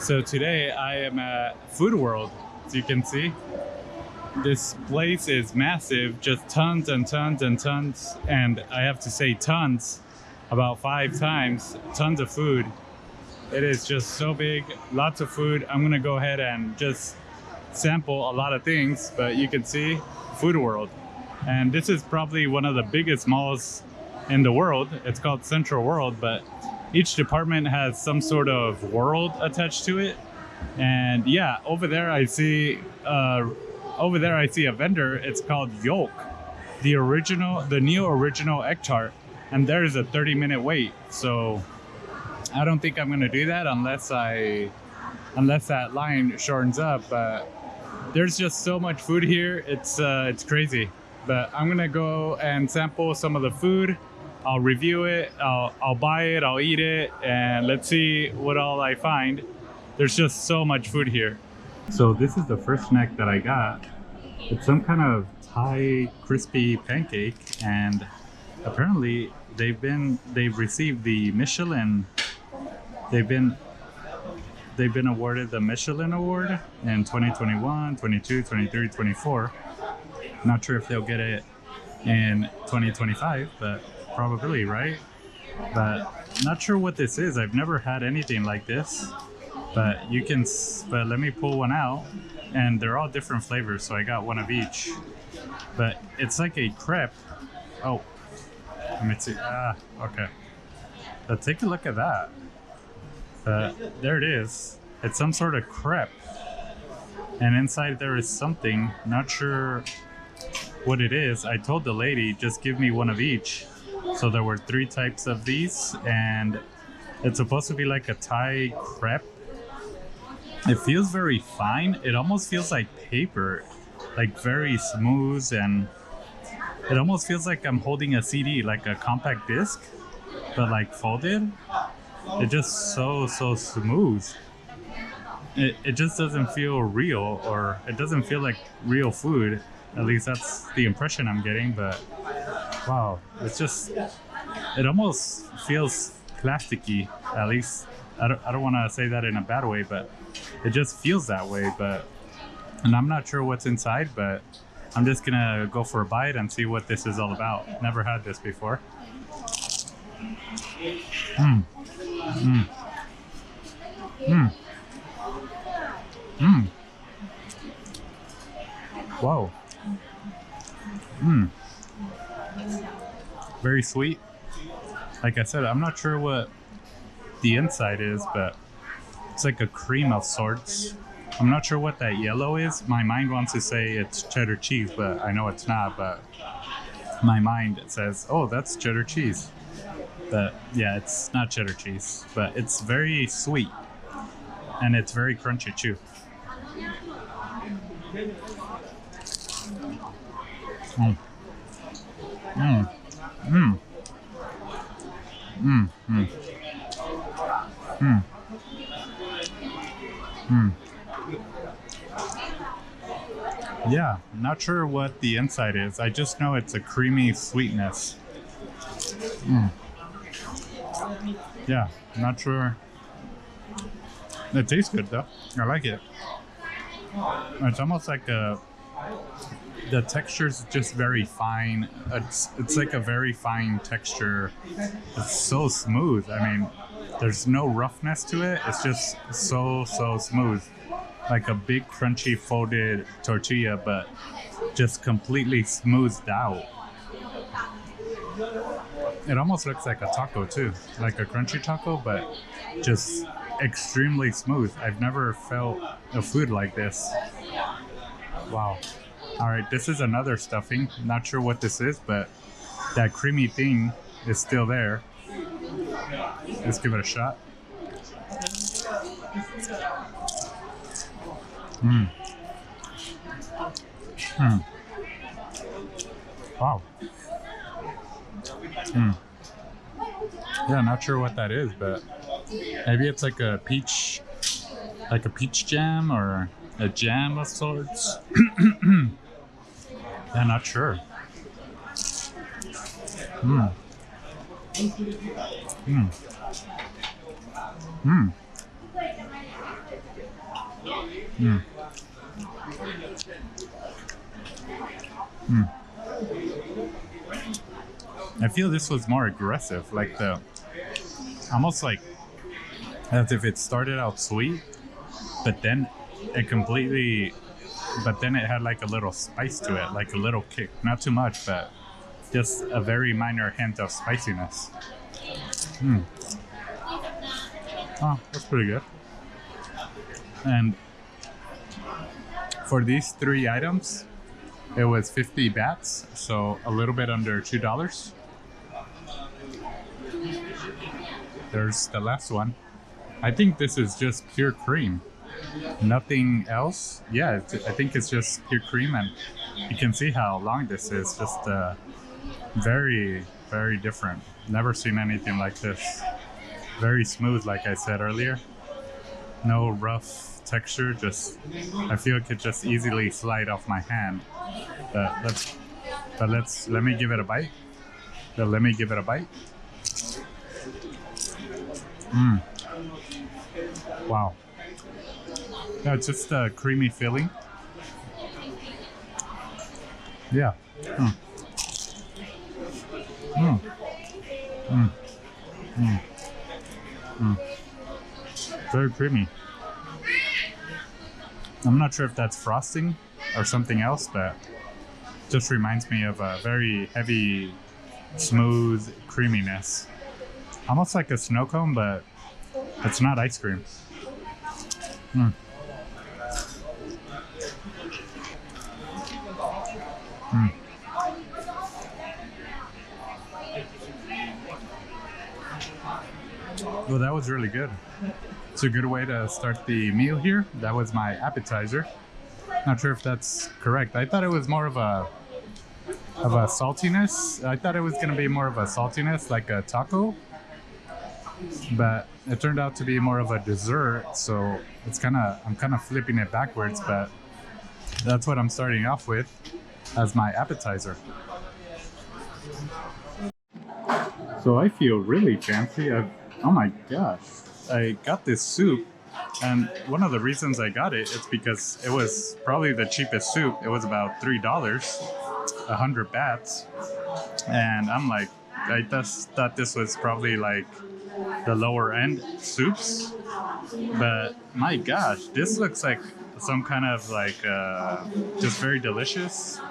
So today I am at FoodwOrld. As you can see, this place is massive, just tons and tons and tons, and I have to say tons about 5 times, tons of food. It is just so big, lots of food. I'm gonna go ahead and just sample a lot of things, but you can see FoodwOrld. And this is probably one of the biggest malls in the world. It's called Central World, but each department has some sort of world attached to it. And yeah, over there I see a vendor. It's called Yolk, the new original egg tart, and there is a 30-minute wait. So I don't think I'm gonna do that unless that line shortens up. But there's just so much food here. It's crazy. But I'm gonna go and sample some of the food. I'll review it, I'll buy it, I'll eat it, and let's see what all I find. There's just so much food here. So this is the first snack that I got. It's some kind of Thai crispy pancake, and apparently they've received the Michelin. They've been awarded the Michelin award in 2021, 22, 23, 24. Not sure if they'll get it in 2025, but probably, right? But not sure what this is. I've never had anything like this, but let me pull one out, and they're all different flavors, so I got one of each. But it's like a crepe. Oh, let me see. Okay, but take a look at that. There it is. It's some sort of crepe, and inside there is something, not sure what it is. I told the lady, just give me one of each. So there were 3 types of these, and it's supposed to be like a Thai crepe. It feels very fine. It almost feels like paper, like very smooth, and it almost feels like I'm holding a CD, like a compact disc, but like folded. It just so smooth. It just doesn't feel real, or it doesn't feel like real food. At least that's the impression I'm getting. But wow, it almost feels plasticky. At least I don't want to say that in a bad way, but it just feels that way. And I'm not sure what's inside, but I'm just gonna go for a bite and see what this is all about. Never had this before. Whoa. Very sweet. Like I said, I'm not sure what the inside is, but it's like a cream of sorts. I'm not sure what that yellow is. My mind wants to say it's cheddar cheese, but I know it's not. But my mind says, oh, that's cheddar cheese. But yeah, it's not cheddar cheese, but it's very sweet, and it's very crunchy too. Yeah, not sure what the inside is. I just know it's a creamy sweetness. Yeah, not sure. It tastes good though. I like it. It's almost like the texture's just very fine. It's like a very fine texture. It's so smooth. I mean, there's no roughness to it. It's just so smooth. Like a big crunchy folded tortilla, but just completely smoothed out. It almost looks like a taco too, like a crunchy taco, but just extremely smooth. I've never felt a food like this. Wow. All right, this is another stuffing. Not sure what this is, but that creamy thing is still there. Let's give it a shot. Wow. Yeah, not sure what that is, but maybe it's like a peach jam or a jam of sorts. Yeah, not sure. Mm. Mm. I feel this was more aggressive, like almost like as if it started out sweet, but then it completely, but then it had like a little spice to it, like a little kick. Not too much, but just a very minor hint of spiciness. Mm. Oh, that's pretty good. And for these 3 items, it was 50 bahts, so a little bit under $2. There's the last one. I think this is just pure cream. Nothing else. Yeah, I think it's just pure cream, and you can see how long this is. Just very, very different. Never seen anything like this. Very smooth, like I said earlier. No rough texture. Just, I feel it could just easily slide off my hand. Let me give it a bite. Let me give it a bite. Mm. Wow. Yeah, it's just a creamy filling. Yeah. Mm. Mm. Mm. Mm. Mm. Very creamy. I'm not sure if that's frosting or something else, but just reminds me of a very heavy, smooth creaminess. Almost like a snow cone, but it's not ice cream. Mm. Mm. Well, that was really good. It's a good way to start the meal here. That was my appetizer. Not sure if that's correct. I thought it was more of a saltiness. I thought it was gonna be more of a saltiness, like a taco, but it turned out to be more of a dessert. So I'm kind of flipping it backwards, but that's what I'm starting off with as my appetizer. So I feel really fancy. Oh my gosh, I got this soup, and one of the reasons I got it is because it was probably the cheapest soup. It was about $3, 100 bahts, and I'm like, I just thought this was probably like the lower end soups, but my gosh, this looks like some kind of like just very delicious.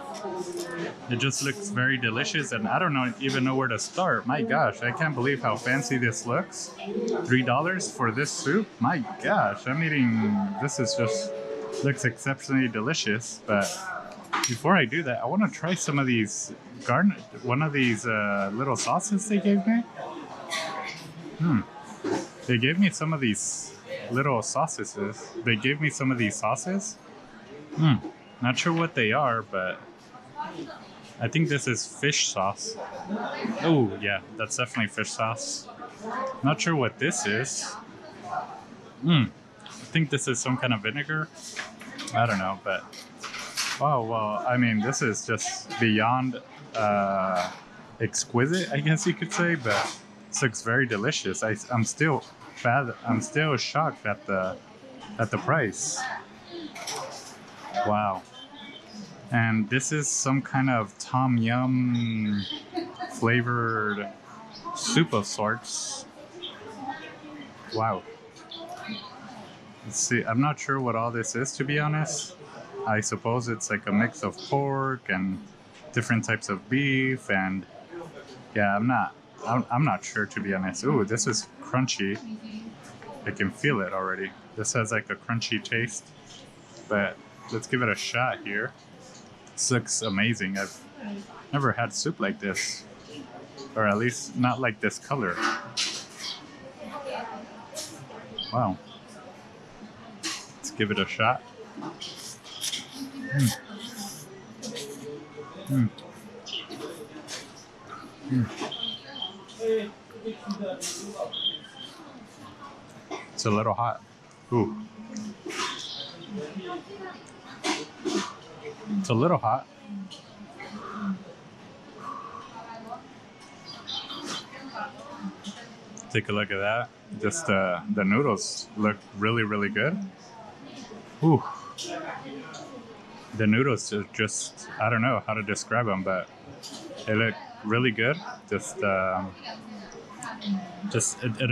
It just looks very delicious, and I don't even know where to start. My gosh, I can't believe how fancy this looks. $3 for this soup? My gosh, this is just looks exceptionally delicious. But before I do that, I want to try some of these one of these little sauces they gave me. They gave me some of these little sauces. They gave me some of these sauces. Not sure what they are, but I think this is fish sauce. Oh, yeah, that's definitely fish sauce. Not sure what this is. I think this is some kind of vinegar. I don't know, but... Oh, well, I mean, this is just beyond exquisite, I guess you could say, but this looks very delicious. I'm still shocked at the price. Wow. And this is some kind of tom yum flavored soup of sorts. Wow. Let's see, I'm not sure what all this is, to be honest. I suppose it's like a mix of pork and different types of beef, and yeah, I'm not sure, to be honest. Ooh, this is crunchy. I can feel it already. This has like a crunchy taste, but let's give it a shot here. This looks amazing. I've never had soup like this, or at least not like this color. Wow. Let's give it a shot. It's a little hot. Ooh. It's a little hot. Take a look at that. Just the noodles look really, really good. Ooh. The noodles are just, I don't know how to describe them, but they look really good. It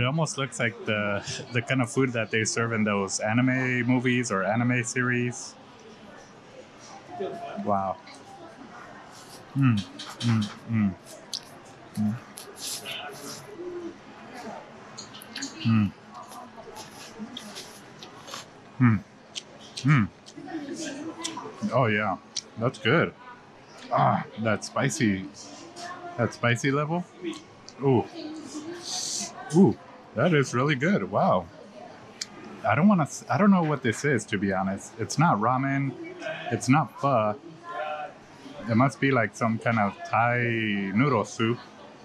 almost looks like the kind of food that they serve in those anime movies or anime series. Wow. Mm, mm, mm, mm, mm, mm, mm. Oh yeah, that's good. Ah, that spicy level. Ooh, ooh, that is really good. Wow. I don't know what this is, to be honest. It's not ramen. It's not pho. It must be like some kind of Thai noodle soup,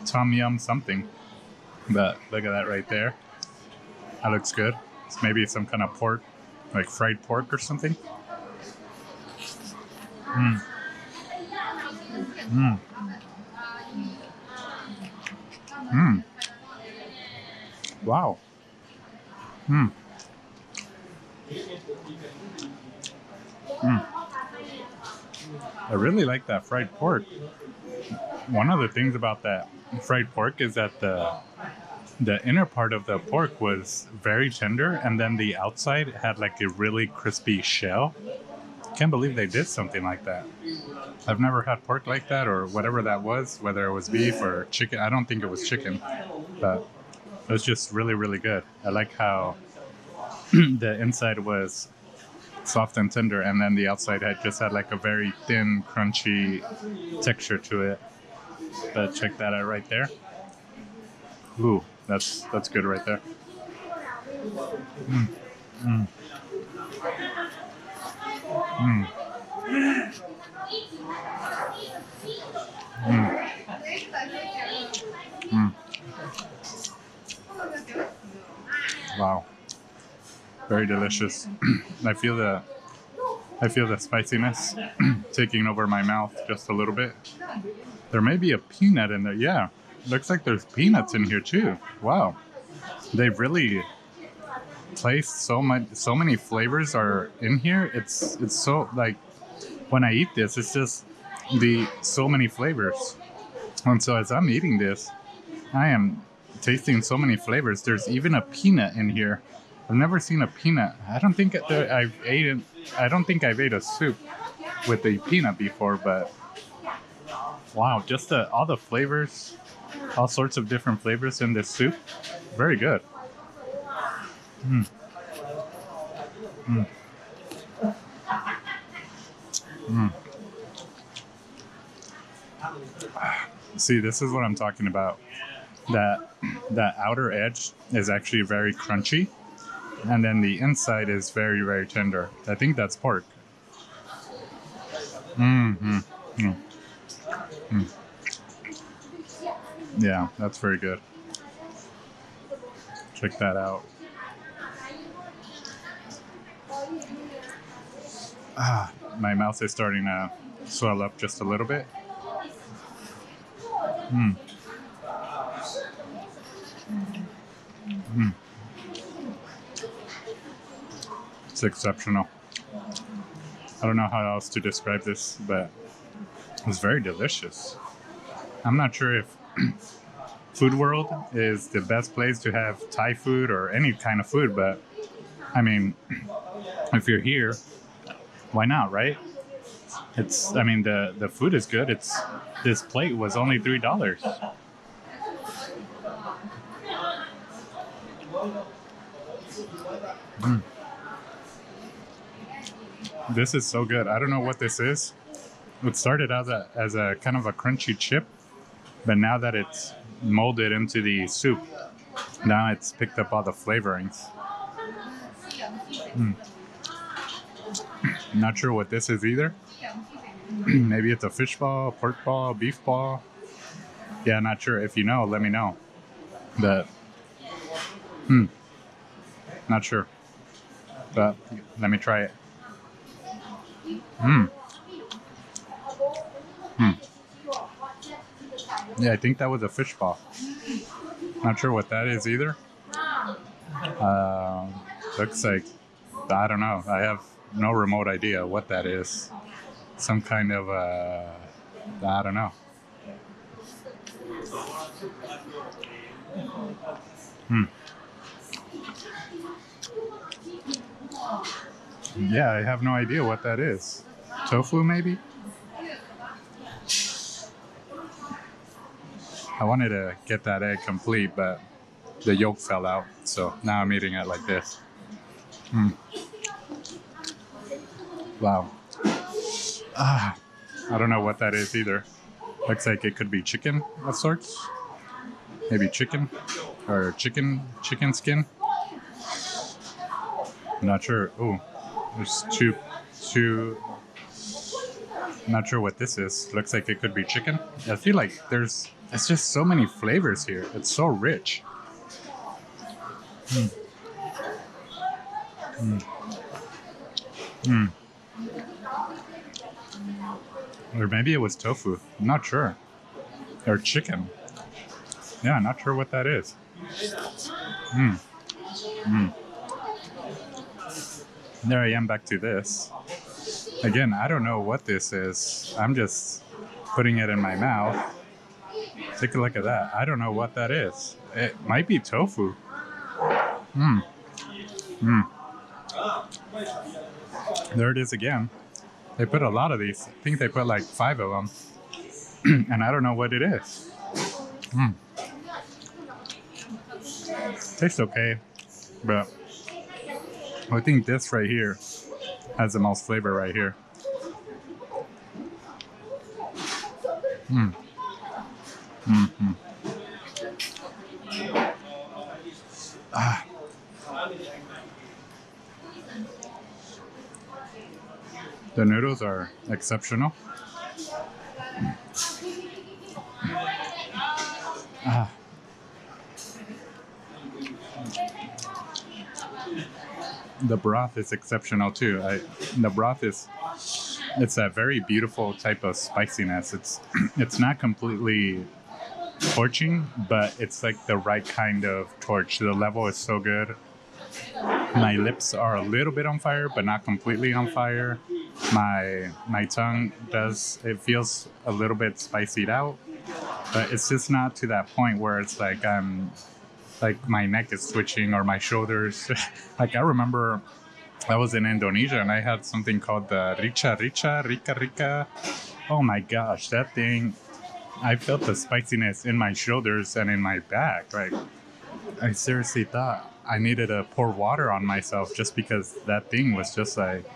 tom yum something. But look at that right there. That looks good. It's maybe some kind of pork, like fried pork or something. Mm. Mm. Mm. Wow. Mm. Mm. I really like that fried pork. One of the things about that fried pork is that the inner part of the pork was very tender, and then the outside had like a really crispy shell. Can't believe they did something like that. I've never had pork like that, or whatever that was, whether it was beef or chicken. I don't think it was chicken, but it was just really, really good. I like how the inside was soft and tender, and then the outside had like a very thin, crunchy texture to it. But check that out right there. Ooh, that's good right there. Mm, mm, mm, mm, mm. Wow, very delicious. I feel the I feel the spiciness taking over my mouth just a little bit. There may be a peanut in there. Yeah, looks like there's peanuts in here too. Wow, they've really placed so many flavors are in here. It's so like when I eat this, it's just the so many flavors. And so as I'm eating this, I am tasting so many flavors. There's even a peanut in here. I've never seen a peanut. I don't think I've ate a soup with a peanut before, but wow, just all the flavors, all sorts of different flavors in this soup. Very good. Mm. Mm. Mm. See, this is what I'm talking about. That outer edge is actually very crunchy, and then the inside is very, very tender. I think that's pork. Mm-hmm. Mm. Mm. Yeah, that's very good. Check that out. Ah, my mouth is starting to swell up just a little bit. Mm. Mm. It's exceptional. I don't know how else to describe this, but it's very delicious. I'm not sure if FoodwOrld is the best place to have Thai food or any kind of food, but I mean, if you're here, why not, right? I mean, the food is good. This plate was only $3. Mm. This is so good. I don't know what this is. It started as a kind of a crunchy chip, but now that it's molded into the soup, now it's picked up all the flavorings. Mm. Not sure what this is either. Maybe it's a fish ball, pork ball, beef ball. Yeah, not sure. If you know, let me know. But, not sure. But let me try it. Mm. Mm. Yeah, I think that was a fish ball. Not sure what that is either. Looks like, I don't know. I have no remote idea what that is. Some kind of I don't know. Yeah, I have no idea what that is. Tofu, maybe? I wanted to get that egg complete, but the yolk fell out, so now I'm eating it like this. Wow. I don't know what that is either. Looks like it could be chicken of sorts. Maybe chicken or chicken skin. I'm not sure. Oh, there's two. I'm not sure what this is. Looks like it could be chicken. I feel like it's just so many flavors here. It's so rich. Or maybe it was tofu. I'm not sure. Or chicken. Yeah, not sure what that is. There I am back to this. Again, I don't know what this is. I'm just putting it in my mouth. Take a look at that. I don't know what that is. It might be tofu. There it is again. They put a lot of these. I think they put like 5 of them. And I don't know what it is. Tastes okay. But I think this right here has the most flavor right here. The noodles are exceptional. The broth is exceptional too. The broth it's that very beautiful type of spiciness. It's not completely torching, but it's like the right kind of torch. The level is so good. My lips are a little bit on fire, but not completely on fire. My tongue it feels a little bit spicied out, but it's just not to that point where it's like like my neck is twitching or my shoulders. Like I remember I was in Indonesia and I had something called the rika. Oh my gosh, that thing, I felt the spiciness in my shoulders and in my back. Like I seriously thought I needed to pour water on myself just because that thing was just like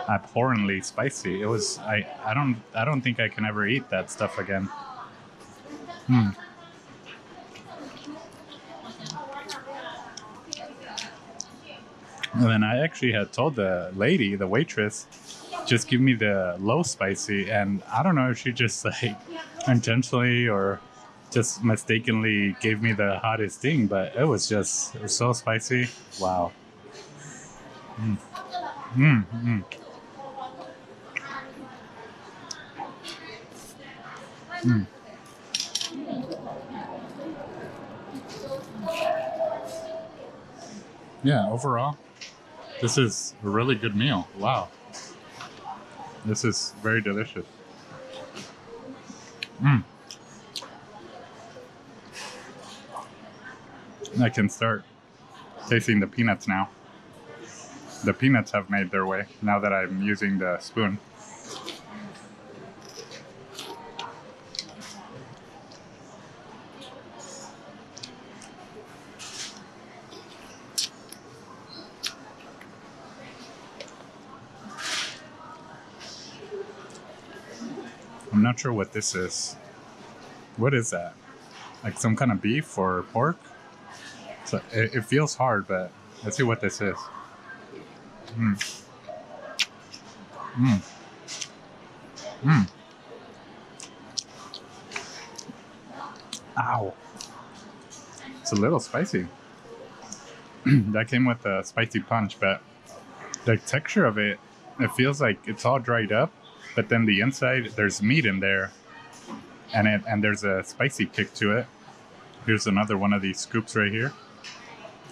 abhorrently spicy. It was I don't think I can ever eat that stuff again. And then I actually had told the lady, the waitress, just give me the low spicy, and I don't know if she just like intentionally or just mistakenly gave me the hottest thing, but it was so spicy. Wow. Yeah, overall, this is a really good meal. Wow. This is very delicious. I can start tasting the peanuts now. The peanuts have made their way now that I'm using the spoon. I'm not sure what this is. What is that? Like some kind of beef or pork? So it feels hard, but let's see what this is. Ow. It's a little spicy. That came with a spicy punch, but the texture of it feels like it's all dried up, but then the inside, there's meat in there, and there's a spicy kick to it. Here's another one of these scoops right here.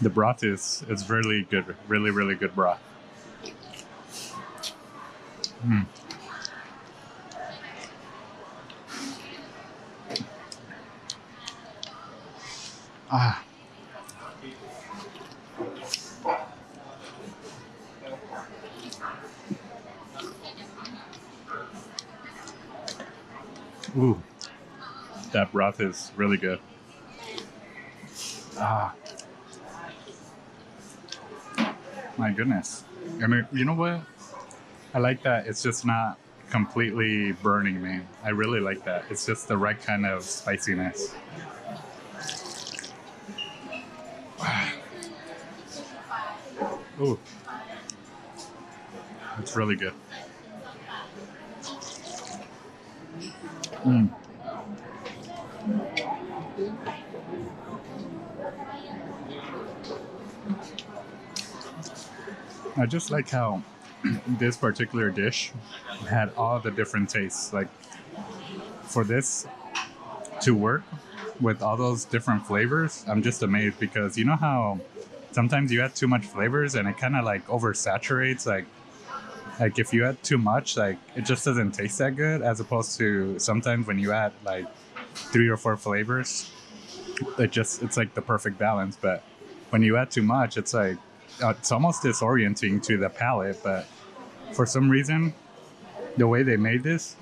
The broth is really good, really good broth. Mm. Ah. Ooh, that broth is really good. Ah, my goodness. I mean, you know what? I like that it's just not completely burning me. I really like that. It's just the right kind of spiciness. Ooh, it's really good. Mm. I just like how this particular dish had all the different tastes. Like for this to work with all those different flavors, I'm just amazed because you know how sometimes you add too much flavors and it kind of like oversaturates. Like if you add too much, like it just doesn't taste that good. As opposed to sometimes when you add like 3 or 4 flavors, it's like the perfect balance. But when you add too much, it's like it's almost disorienting to the palate. But for some reason, the way they made this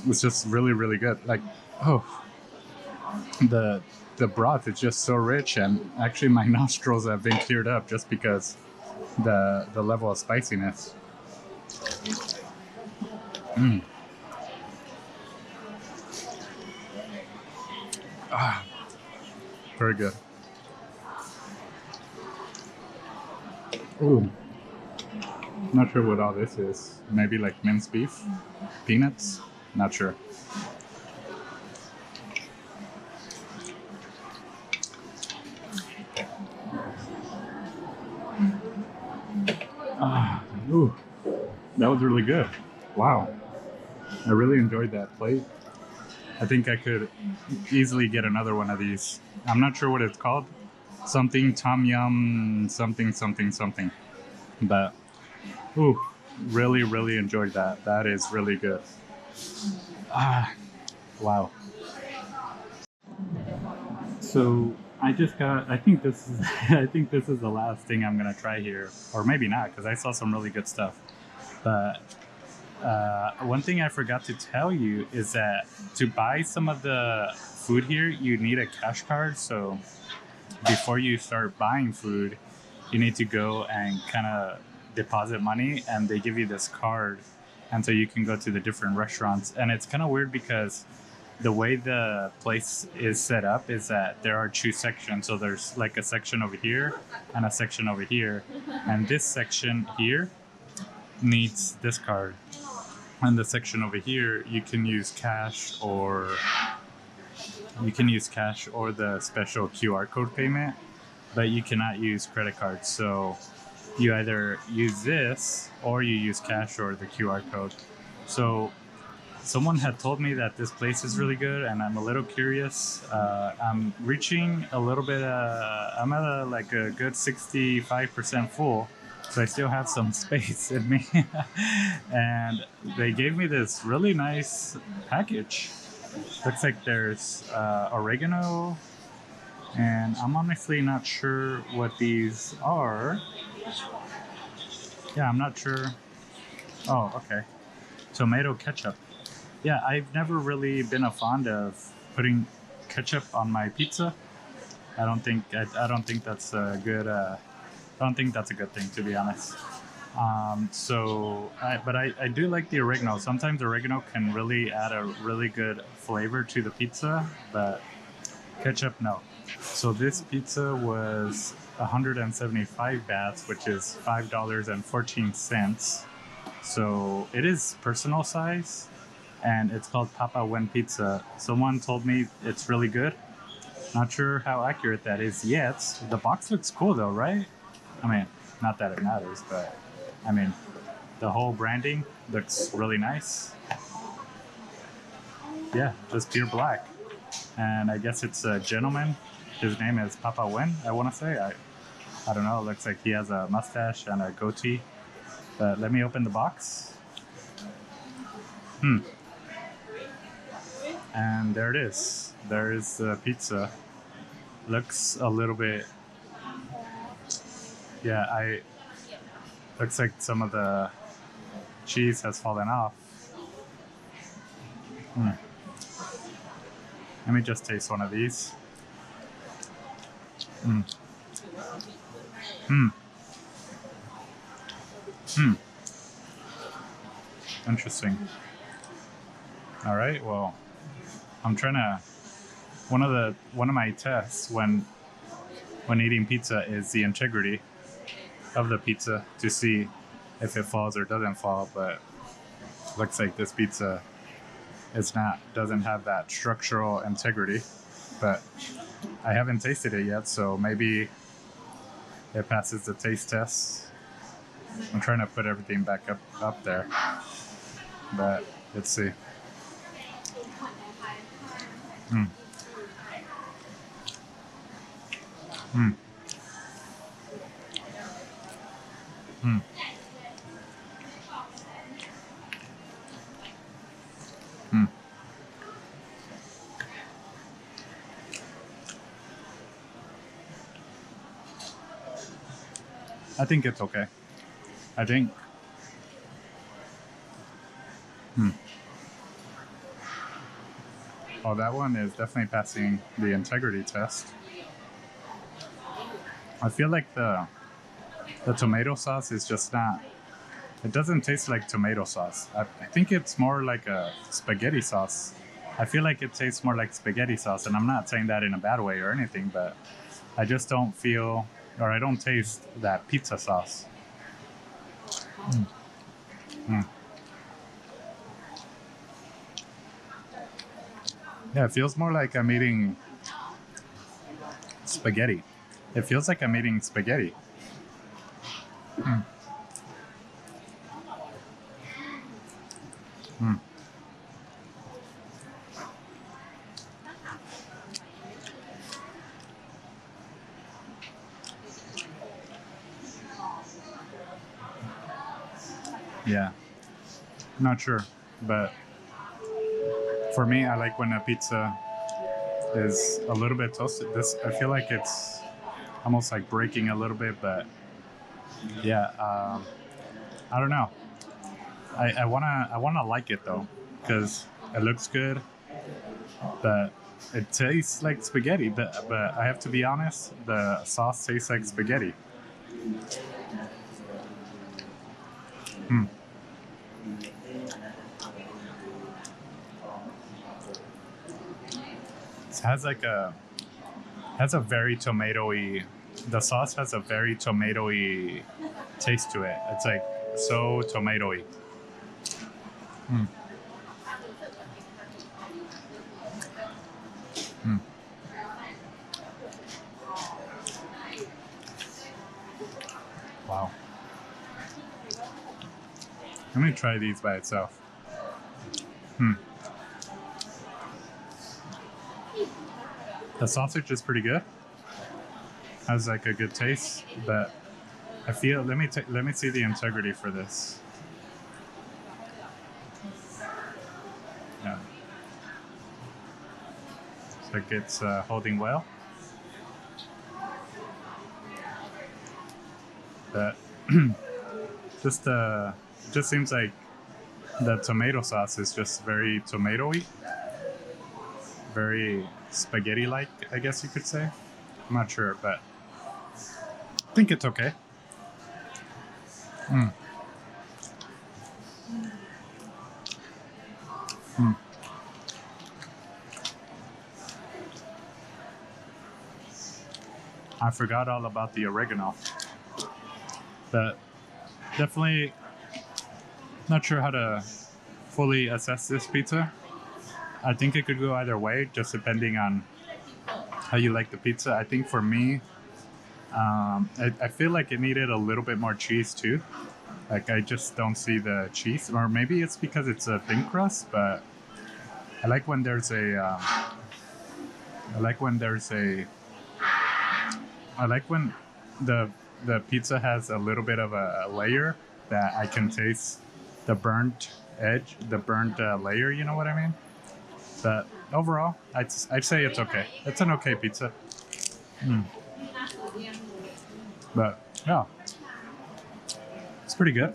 was just really really good. Like oh, the the broth is just so rich, and actually my nostrils have been cleared up just because the level of spiciness. Mm. Ah, very good. Ooh, not sure what all this is. Maybe like minced beef, peanuts. Not sure. Ah, ooh, that was really good. Wow, I really enjoyed that plate. I think I could easily get another one of these. I'm not sure what it's called. Something tom yum, something, something, something. But, ooh, really, really enjoyed that. That is really good. Ah, wow. So I just got. I think this is. I think this is the last thing I'm gonna try here, or maybe not, because I saw some really good stuff. But one thing I forgot to tell you is that to buy some of the food here, you need a cash card. So before you start buying food, you need to go and kind of deposit money, and they give you this card, and so you can go to the different restaurants. And it's kind of weird because the way the place is set up is that there are 2 sections. So there's like a section over here and a section over here, and this section here needs this card, and the section over here you can use cash or the special QR code payment, but you cannot use credit cards. So you either use this or you use cash or the QR code. So someone had told me that this place is really good, and I'm a little curious. I'm reaching a little bit. I'm at like a good 65% full, so I still have some space in me. And they gave me this really nice package. Looks like there's oregano, and I'm honestly not sure what these are. Yeah, I'm not sure. Oh, okay. Tomato ketchup. Yeah, I've never really been a fond of putting ketchup on my pizza. I don't think that's a good. I don't think that's a good thing, to be honest. But I do like the oregano. Sometimes oregano can really add a really good flavor to the pizza, but ketchup, no. So this pizza was 175 bahts, which is $5.14. So it is personal size, and it's called Papa Wen Pizza. Someone told me it's really good. Not sure how accurate that is yet. The box looks cool though, right? I mean, not that it matters, but I mean, the whole branding looks really nice. Yeah, just pure black. And I guess it's a gentleman. His name is Papa Wen, I want to say. I don't know. It looks like he has a mustache and a goatee. But let me open the box. Hmm. And there it is. There is the pizza. Looks a little bit. Yeah, looks like some of the cheese has fallen off. Hmm. Let me just taste one of these. Hmm. Hmm. Hmm. Interesting. All right. Well, I'm trying to. One of my tests when eating pizza is the integrity of the pizza to see if it falls or doesn't fall. But looks like this pizza doesn't have that structural integrity. But I haven't tasted it yet, so maybe it passes the taste test. I'm trying to put everything back up there, but let's see. Hmm. Hmm. Hmm. Hmm. I think it's okay. I think. Hmm. Oh, that one is definitely passing the integrity test. I feel like the tomato sauce is just not. It doesn't taste like tomato sauce. I think it's more like a spaghetti sauce. I feel like it tastes more like spaghetti sauce, and I'm not saying that in a bad way or anything, but I just don't feel, or I don't taste that pizza sauce. Mm. Mm. Yeah, it feels more like I'm eating spaghetti. It feels like I'm eating spaghetti. Mm. Mm. Yeah, not sure, but for me, I like when a pizza is a little bit toasted. I feel like it's almost like breaking a little bit, but yeah, I don't know. I wanna like it though, because it looks good, but it tastes like spaghetti. But I have to be honest, the sauce tastes like spaghetti. Hmm. It has a very tomatoey. The sauce has a very tomatoey taste to it. It's like so tomatoey. Mm. Mm. Wow. Let me try these by itself. Hmm. The sausage is pretty good. Has like a good taste, but I feel. Let me see the integrity for this. Yeah. So it's holding well, but just seems like the tomato sauce is just very tomatoey, very spaghetti-like, I guess you could say. I'm not sure, but I think it's okay. Mm. Mm. I forgot all about the oregano, but definitely not sure how to fully assess this pizza. I think it could go either way, just depending on how you like the pizza. I think for me, I feel like it needed a little bit more cheese too. Like I just don't see the cheese, or maybe it's because it's a thin crust. But I like when there's a. I like when there's a. I like when the pizza has a little bit of a layer that I can taste the burnt edge, the burnt layer. You know what I mean? But overall, I'd say it's okay. It's an okay pizza. But yeah, it's pretty good.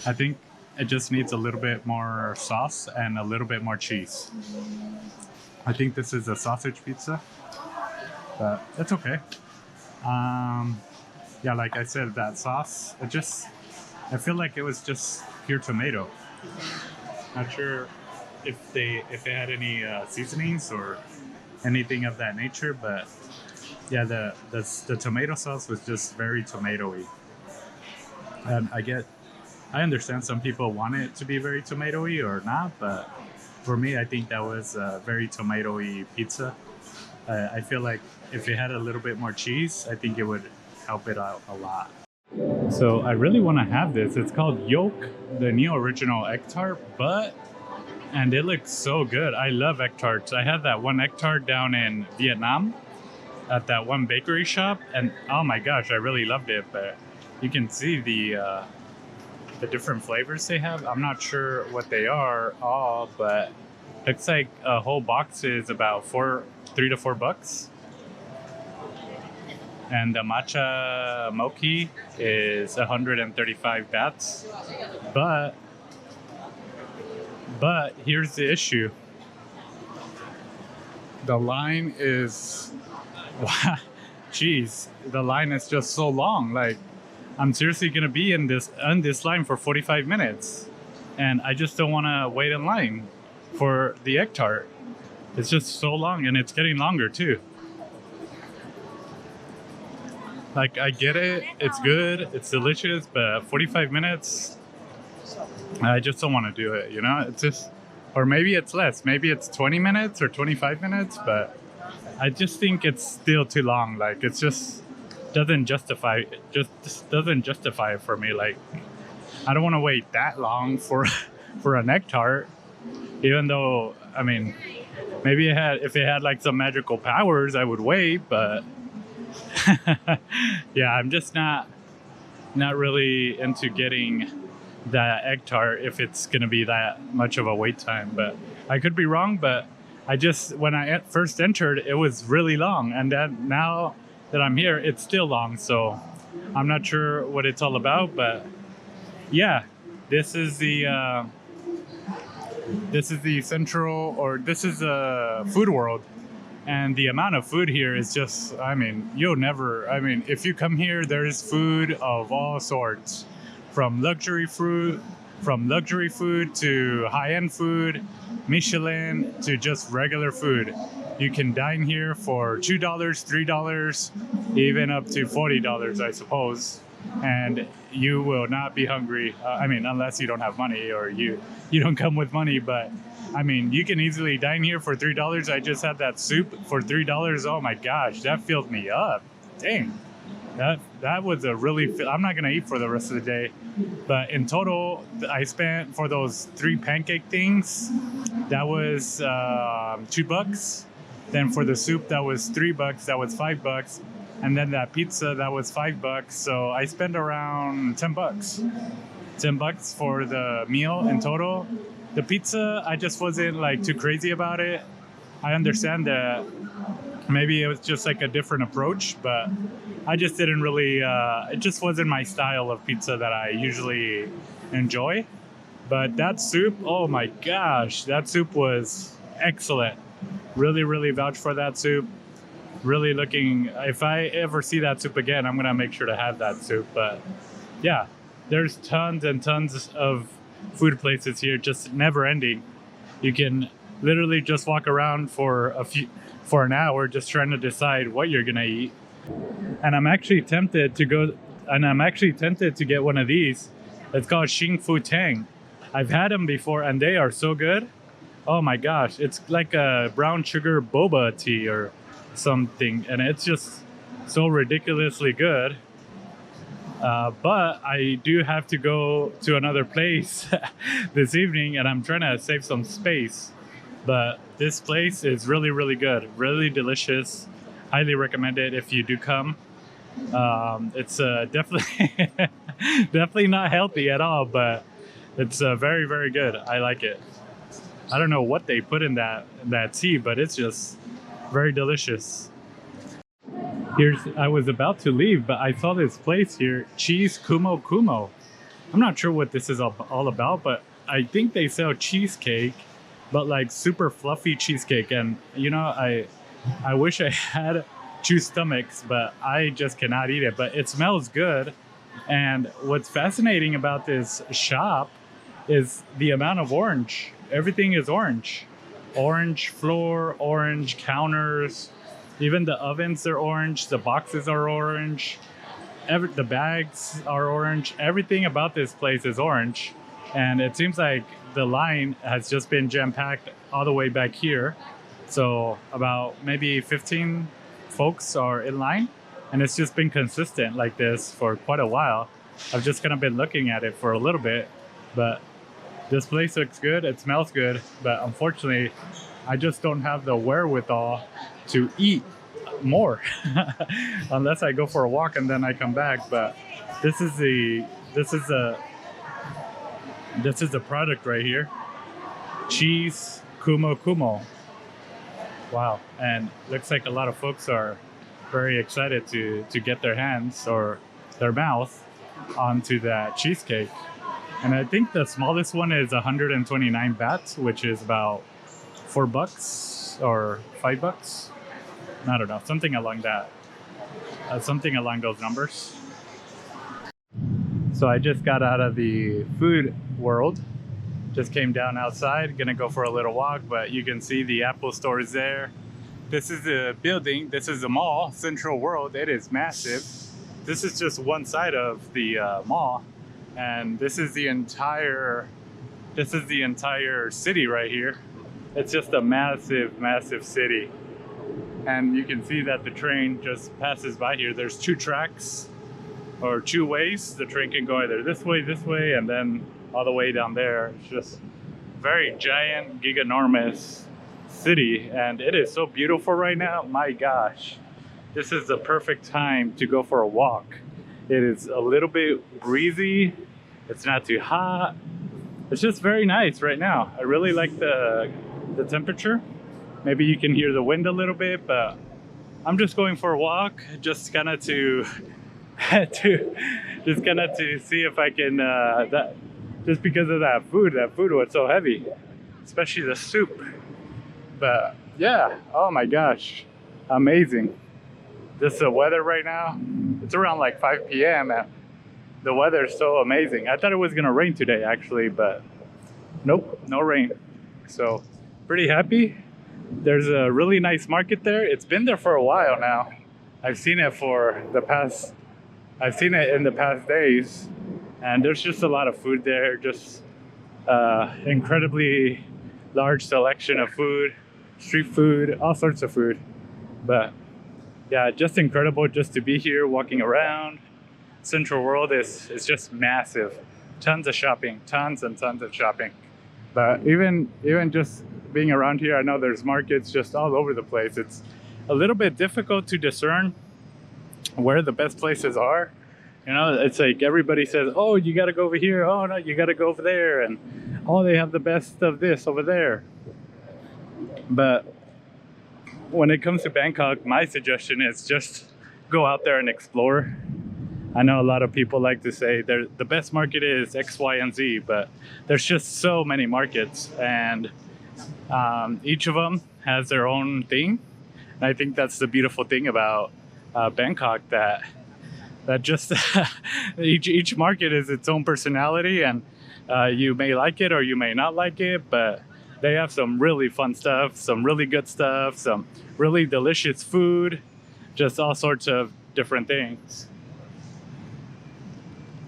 I think it just needs a little bit more sauce and a little bit more cheese. I think this is a sausage pizza, but it's okay. Yeah, like I said, that sauce, I feel like it was just pure tomato. Not sure if they had any seasonings or anything of that nature, but yeah, the tomato sauce was just very tomatoey. And I understand some people want it to be very tomatoey or not, but for me, I think that was a very tomatoey pizza. I feel like if it had a little bit more cheese, I think it would help it out a lot. So I really want to have this. It's called Yolk, the new original egg tart, and it looks so good. I love egg tarts. I had that one egg tart down in Vietnam at that one bakery shop, and oh my gosh, I really loved it. But you can see the different flavors they have. I'm not sure what they are all, but looks like a whole box is about $3 to $4. And the matcha mochi is 135 bahts. But here's the issue. The line is, geez, the line is just so long. Like, I'm seriously gonna be on this line for 45 minutes, and I just don't want to wait in line for the egg tart. It's just so long, and it's getting longer too. Like, I get it, it's good, it's delicious, but 45 minutes, I just don't want to do it, you know? It's just, or maybe it's less, maybe it's 20 minutes or 25 minutes, but I just think it's still too long. Like, it's just doesn't justify it for me. Like, I don't want to wait that long for an egg tart, even though, I mean, maybe if it had like some magical powers, I would wait, but yeah, I'm just not really into getting that egg tart if it's gonna be that much of a wait time. But I could be wrong, but when I first entered, it was really long, and then now that I'm here, it's still long, so I'm not sure what it's all about. But yeah, this is the FoodwOrld, and the amount of food here is just, I mean, if you come here, there's food of all sorts, from luxury food to high-end food, Michelin to just regular food. You can dine here for $2, $3, even up to $40, I suppose, and you will not be hungry. Unless you don't have money or you don't come with money. But I mean, you can easily dine here for $3. I just had that soup for $3. Oh my gosh, that filled me up. Dang, that was I'm not gonna eat for the rest of the day. But in total, I spent for those 3 pancake things, that was $2. Then for the soup, that was $3. That was $5. And then that pizza, that was $5. So I spent around $10. $10 for the meal in total. The pizza, I just wasn't like too crazy about it. I understand that maybe it was just like a different approach, but I just didn't really, it just wasn't my style of pizza that I usually enjoy. But that soup, oh my gosh, that soup was excellent. Really, really vouch for that soup. Really looking, if I ever see that soup again, I'm gonna make sure to have that soup. But yeah, there's tons and tons of food places here, just never ending. You can literally just walk around for an hour just trying to decide what you're gonna eat. And I'm actually tempted to get one of these. It's called Xing Fu Tang. I've had them before and they are so good. Oh my gosh, it's like a brown sugar boba tea or something, and it's just so ridiculously good. But I do have to go to another place this evening, and I'm trying to save some space. But this place is really, really good, really delicious. Highly recommend it if you do come. It's definitely definitely not healthy at all, but It's very, very good. I like it. I don't know what they put in that tea, but it's just very delicious. I was about to leave, but I saw this place here, Cheese Kumo Kumo. I'm not sure what this is all about, but I think they sell cheesecake, but like super fluffy cheesecake. And you know, I wish I had two stomachs, but I just cannot eat it. But it smells good. And what's fascinating about this shop is the amount of orange. Everything is orange. Orange floor, orange counters, even the ovens are orange, the boxes are orange, the bags are orange. Everything about this place is orange. And it seems like the line has just been jam-packed all the way back here. So about maybe 15 folks are in line, and it's just been consistent like this for quite a while. I've just kind of been looking at it for a little bit, but this place looks good, it smells good, but unfortunately I just don't have the wherewithal to eat more unless I go for a walk and then I come back. But this is the product right here, Cheese Kumo Kumo. Wow. And looks like a lot of folks are very excited to get their hands or their mouth onto that cheesecake. And I think the smallest one is 129 baht, which is about $4 or $5. I don't know, something along that, something along those numbers. So I just got out of the FoodwOrld, just came down outside, gonna go for a little walk, but you can see the Apple store is there. This is the building, this is the mall, Central World. It is massive. This is just one side of the mall, and this is the entire city right here. It's just a massive, massive city. And you can see that the train just passes by here. There's two tracks or two ways. The train can go either this way, and then all the way down there. It's just very giant, giganormous city, and it is so beautiful right now. My gosh, this is the perfect time to go for a walk. It is a little bit breezy. It's not too hot. It's just very nice right now. I really like the temperature. Maybe you can hear the wind a little bit, but I'm just going for a walk, just kind of to see if I can, just because of that food was so heavy, especially the soup. But yeah, oh my gosh, amazing. This is the weather right now. It's around like 5 p.m. and the weather is so amazing. I thought it was gonna rain today actually, but nope, no rain. So pretty happy. There's a really nice market there. It's been there for a while now. I've seen it in the past days, and there's just a lot of food there. Just incredibly large selection of food, street food, all sorts of food. But yeah, just incredible just to be here, walking around. Central World is just massive. Tons of shopping, tons and tons of shopping. But even just being around here, I know there's markets just all over the place. It's a little bit difficult to discern where the best places are. You know, it's like everybody says, oh, you got to go over here. Oh, no, you got to go over there. And oh, they have the best of this over there. But when it comes to Bangkok, my suggestion is just go out there and explore. I know a lot of people like to say the best market is X, Y, and Z, but there's just so many markets, and each of them has their own thing. And I think that's the beautiful thing about Bangkok, that just each market is its own personality, and you may like it or you may not like it, but they have some really fun stuff, some really good stuff, some really delicious food, just all sorts of different things.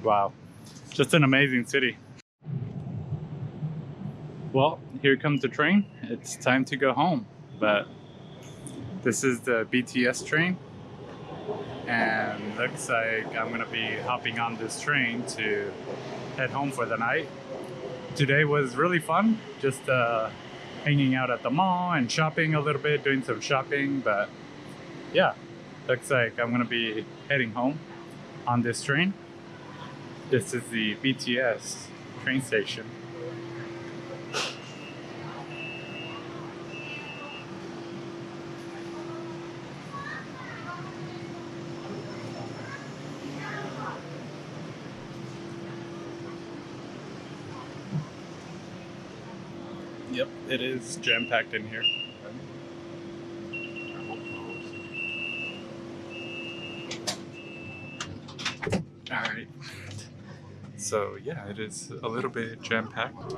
Wow, just an amazing city. Well, here comes the train. It's time to go home, but this is the BTS train, and looks like I'm gonna be hopping on this train to head home for the night. Today was really fun, just hanging out at the mall and shopping a little bit, doing some shopping, but yeah, looks like I'm gonna be heading home on this train. This is the BTS train station. Yep, it is jam-packed in here. Alright. So yeah, it is a little bit jam-packed.